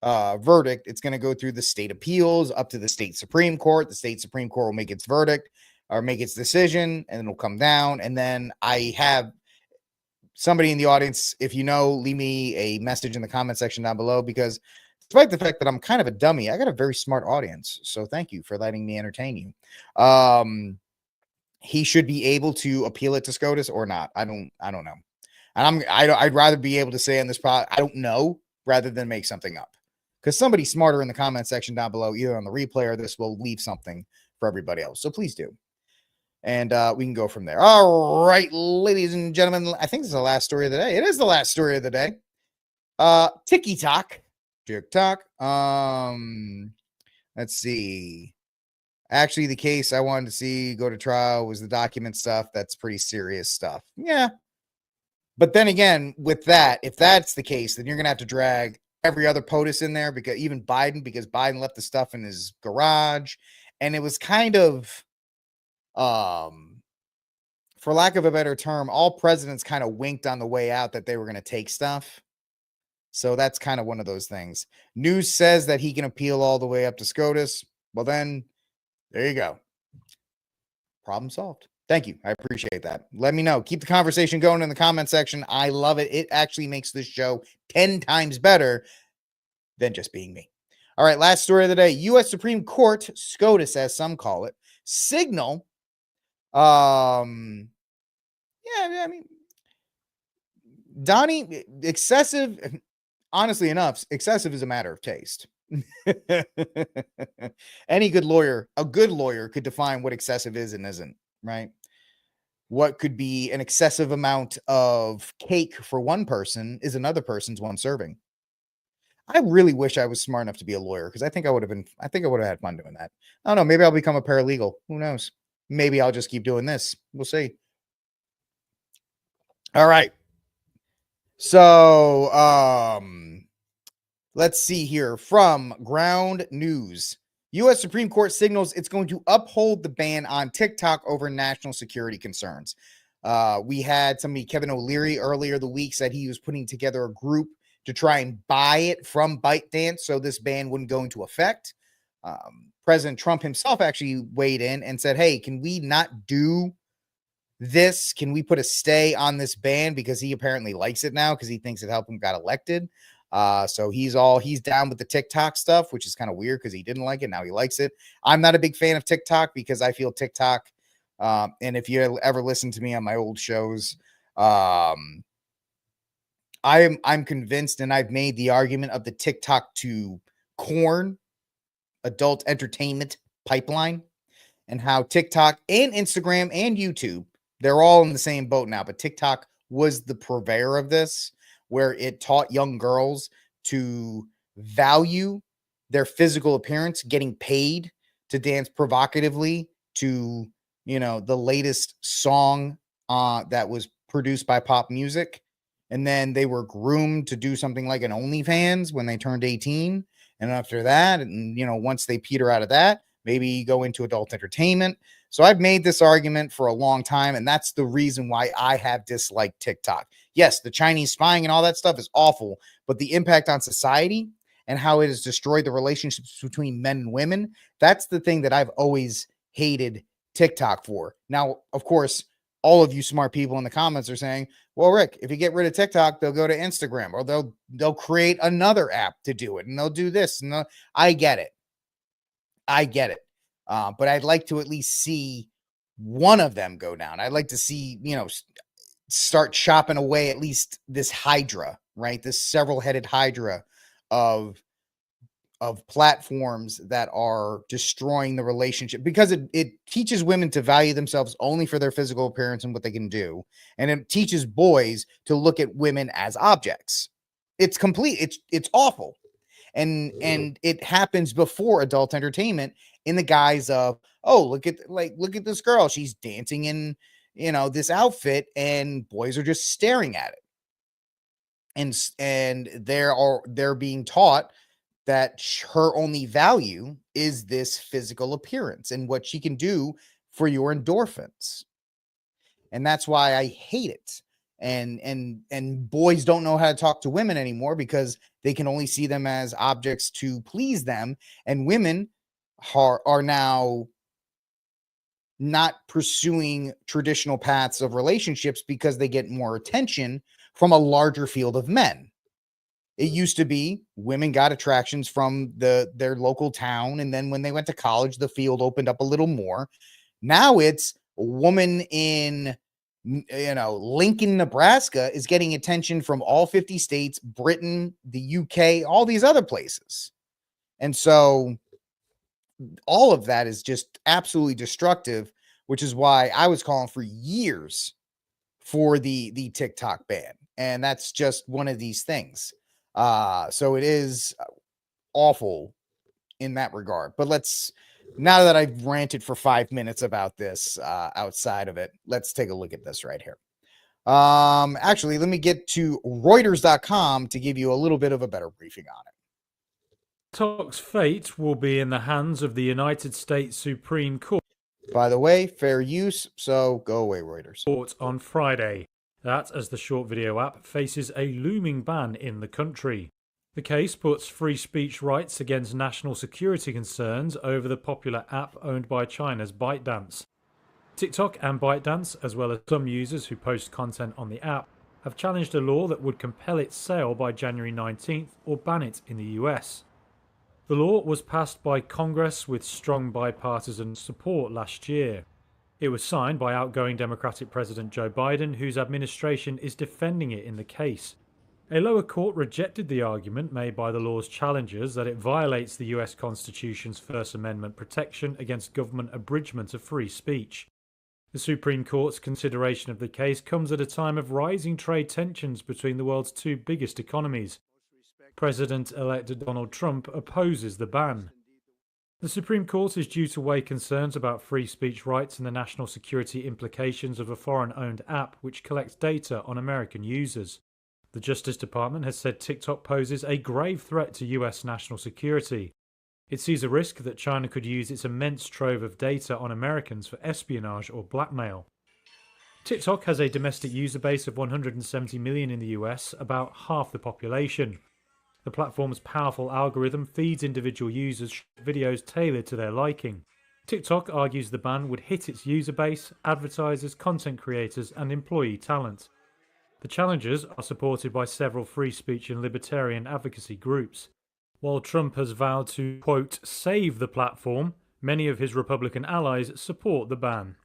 verdict, it's going to go through the state appeals up to the state Supreme Court. The state Supreme Court will make its verdict or make its decision, and it'll come down. And then I have somebody in the audience, if you know, leave me a message in the comment section down below, because despite the fact that I'm kind of a dummy, I got a very smart audience. So thank you for letting me entertain you. He should be able to appeal it to SCOTUS or not. I don't know. And I'd rather be able to say on this pod, I don't know, rather than make something up. Because somebody smarter in the comment section down below, either on the replay or this, will leave something for everybody else. So please do. And we can go from there. All right, ladies and gentlemen, I think this is the last story of the day. It is the last story of the day. TikTok. Let's see. Actually, the case I wanted to see go to trial was the document stuff. That's pretty serious stuff. Yeah. But then again, with that, if that's the case, then you're going to have to drag every other POTUS in there, because Biden left the stuff in his garage. And it was kind of, for lack of a better term, all presidents kind of winked on the way out that they were going to take stuff. So that's kind of one of those things. News says that he can appeal all the way up to SCOTUS. Well, then there you go. Problem solved. Thank you. I appreciate that. Let me know. Keep the conversation going in the comment section. I love it. It actually makes this show 10 times better than just being me. All right, last story of the day. U.S. Supreme Court, Scotus, as some call it, signal. I mean, Donnie, excessive, honestly enough, excessive is a matter of taste. Any good lawyer, a good lawyer could define what excessive is and isn't, right? What could be an excessive amount of cake for one person is another person's one serving. I really wish I was smart enough to be a lawyer because I think I would have had fun doing that. I don't know. Maybe I'll become a paralegal. Who knows? Maybe I'll just keep doing this. We'll see. All right. So, let's see here from Ground News. U.S. Supreme Court signals it's going to uphold the ban on TikTok over national security concerns. We had somebody, Kevin O'Leary, earlier the week said he was putting together a group to try and buy it from ByteDance so this ban wouldn't go into effect. President Trump himself actually weighed in and said, hey, can we not do this? Can we put a stay on this ban? Because he apparently likes it now because he thinks it helped him get elected. So he's down with the TikTok stuff, which is kind of weird because he didn't like it. Now he likes it. I'm not a big fan of TikTok because I feel TikTok, and if you ever listen to me on my old shows, I'm convinced, and I've made the argument of the TikTok to corn adult entertainment pipeline, and how TikTok and Instagram and YouTube, they're all in the same boat now, but TikTok was the purveyor of this, where it taught young girls to value their physical appearance, getting paid to dance provocatively to, the latest song that was produced by pop music. And then they were groomed to do something like an OnlyFans when they turned 18. And after that, and once they peter out of that, maybe go into adult entertainment. So I've made this argument for a long time, and that's the reason why I have disliked TikTok. Yes, the Chinese spying and all that stuff is awful, but the impact on society and how it has destroyed the relationships between men and women, that's the thing that I've always hated TikTok for. Now, of course, all of you smart people in the comments are saying, well, Rick, if you get rid of TikTok, they'll go to Instagram, or they'll create another app to do it, and they'll do this. And I get it. But I'd like to at least see one of them go down. I'd like to see, start chopping away at least this hydra, right? This several-headed hydra of platforms that are destroying the relationship, because it teaches women to value themselves only for their physical appearance and what they can do. And it teaches boys to look at women as objects. It's awful. And it happens before adult entertainment in the guise of, oh, look at this girl. She's dancing in, this outfit, and boys are just staring at it. And they're being taught that her only value is this physical appearance and what she can do for your endorphins. And that's why I hate it. And boys don't know how to talk to women anymore because they can only see them as objects to please them. And women are now not pursuing traditional paths of relationships because they get more attention from a larger field of men. It used to be women got attractions from their local town, and then when they went to college, the field opened up a little more. Now it's a woman in, Lincoln, Nebraska is getting attention from all 50 states, Britain, the UK, all these other places. And so all of that is just absolutely destructive, which is why I was calling for years for the TikTok ban. And that's just one of these things. So it is awful in that regard. But now that I've ranted for 5 minutes about this, outside of it, let's take a look at this right here. Actually, let me get to Reuters.com to give you a little bit of a better briefing on it. TikTok's fate will be in the hands of the United States Supreme Court. By the way, fair use, so go away, Reuters. On Friday. That as the short video app faces a looming ban in the country. The case puts free speech rights against national security concerns over the popular app owned by China's ByteDance. TikTok and ByteDance, as well as some users who post content on the app, have challenged a law that would compel its sale by January 19th or ban it in the US. The law was passed by Congress with strong bipartisan support last year. It was signed by outgoing Democratic President Joe Biden, whose administration is defending it in the case. A lower court rejected the argument made by the law's challengers that it violates the US Constitution's First Amendment protection against government abridgment of free speech. The Supreme Court's consideration of the case comes at a time of rising trade tensions between the world's two biggest economies. President-elect Donald Trump opposes the ban. The Supreme Court is due to weigh concerns about free speech rights and the national security implications of a foreign-owned app which collects data on American users. The Justice Department has said TikTok poses a grave threat to US national security. It sees a risk that China could use its immense trove of data on Americans for espionage or blackmail. TikTok has a domestic user base of 170 million in the US, about half the population. The platform's powerful algorithm feeds individual users videos tailored to their liking. TikTok argues the ban would hit its user base, advertisers, content creators, and employee talent. The challengers are supported by several free speech and libertarian advocacy groups. While Trump has vowed to, quote, save the platform, many of his Republican allies support the ban.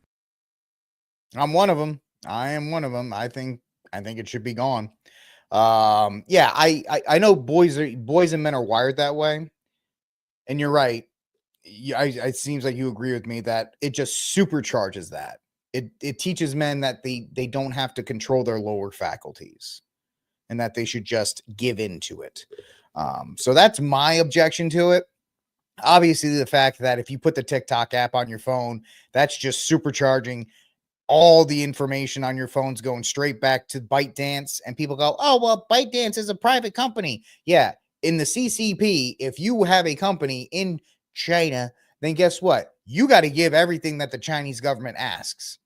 I'm one of them. I am one of them. I think it should be gone. Yeah, I know boys and men are wired that way, and you're right. It seems like you agree with me that it just supercharges that. It teaches men that they don't have to control their lower faculties, and that they should just give into it. So that's my objection to it. Obviously, the fact that if you put the TikTok app on your phone, that's just supercharging all the information on your phone's going straight back to ByteDance, and people go, oh, well, ByteDance is a private company. Yeah, in the CCP, if you have a company in China, then guess what? You got to give everything that the Chinese government asks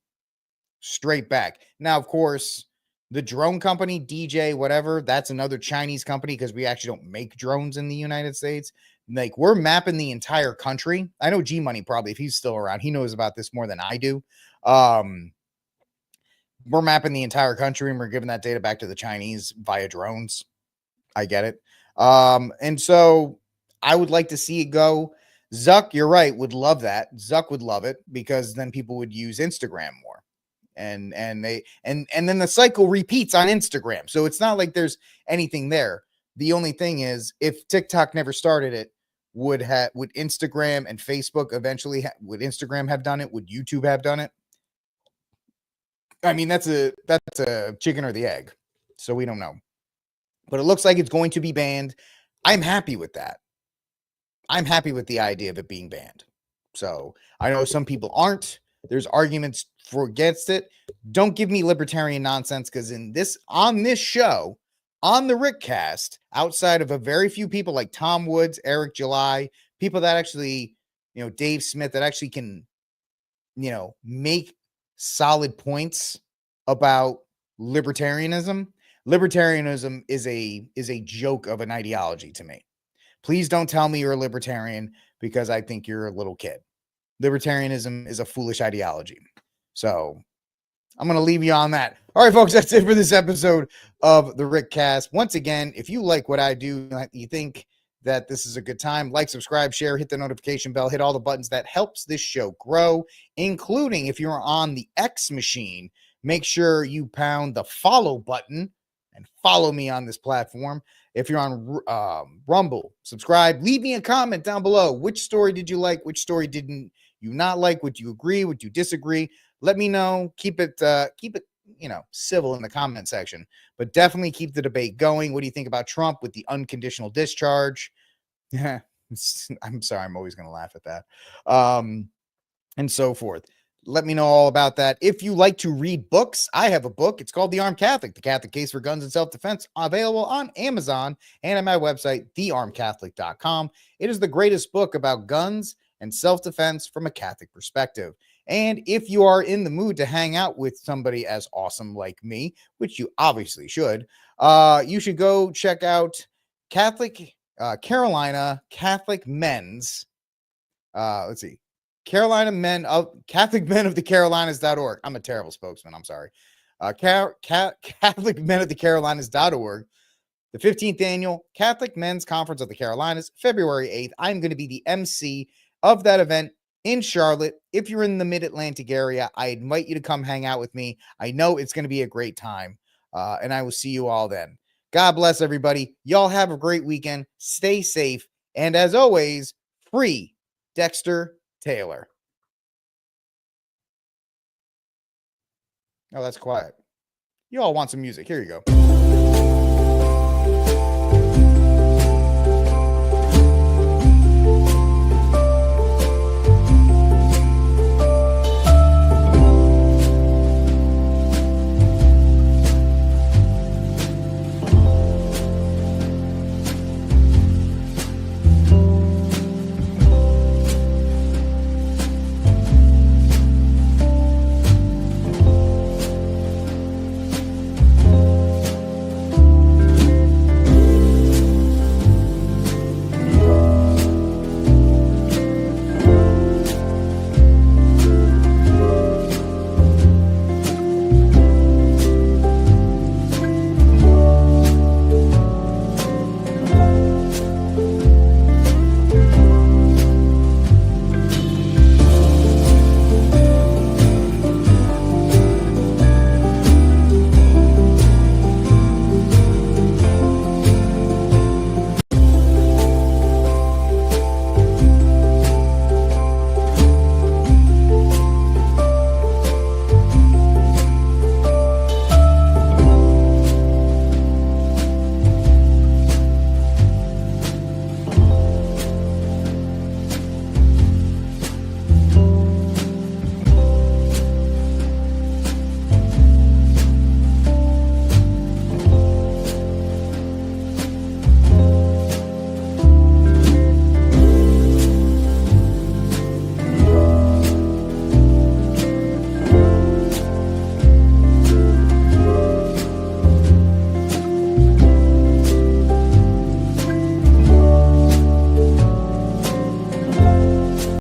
straight back. Now, of course, the drone company, DJ, whatever, that's another Chinese company because we actually don't make drones in the United States. Like, we're mapping the entire country. I know G-Money probably, if he's still around, he knows about this more than I do. We're mapping the entire country and we're giving that data back to the Chinese via drones. I get it. And so I would like to see it go. Zuck, you're right, would love that. Zuck would love it because then people would use Instagram more. And then the cycle repeats on Instagram. So it's not like there's anything there. The only thing is, if TikTok never started it, would Instagram and Facebook eventually would Instagram have done it? Would YouTube have done it? I mean, that's a chicken or the egg. So we don't know. But it looks like it's going to be banned. I'm happy with that. I'm happy with the idea of it being banned. So I know some people aren't. There's arguments for against it. Don't give me libertarian nonsense, because on this show, on the RickCast, outside of a very few people like Tom Woods, Eric July, people that actually, Dave Smith, that actually can, make solid points about libertarianism. Libertarianism is a joke of an ideology to me. Please don't tell me you're a libertarian, because I think you're a little kid. Libertarianism is a foolish ideology. So I'm going to leave you on that. All right, folks, that's it for this episode of the RickCast. Once again, if you like what I do, you think that this is a good time, like, subscribe, share, hit the notification bell, hit all the buttons that helps this show grow, including if you're on the X machine, make sure you pound the follow button and follow me on this platform. If you're on Rumble, subscribe, leave me a comment down below. Which story did you like? Which story didn't you not like? Would you agree? Would you disagree? Let me know. Keep it civil in the comment section, but definitely keep the debate going. What do you think about Trump with the unconditional discharge? Yeah, I'm sorry. I'm always going to laugh at that. And so forth. Let me know all about that. If you like to read books, I have a book. It's called The Armed Catholic, The Catholic Case for Guns and Self-Defense, available on Amazon and at my website, thearmedcatholic.com. It is the greatest book about guns and self-defense from a Catholic perspective. And if you are in the mood to hang out with somebody as awesome like me, which you obviously should, you should go check out Carolina Catholic Men's, let's see, Carolina Men of Catholic Men of the Carolinas.org. I'm a terrible spokesman. I'm sorry. Catholic Men of the Carolinas.org. The 15th annual Catholic Men's Conference of the Carolinas, February 8th. I'm going to be the MC of that event in Charlotte. If you're in the mid-Atlantic area, I invite you to come hang out with me. I know it's going to be a great time, and I will see you all then. God bless everybody. Y'all have a great weekend. Stay safe. And as always, free Dexter Taylor. Oh, that's quiet. You all want some music. Here you go.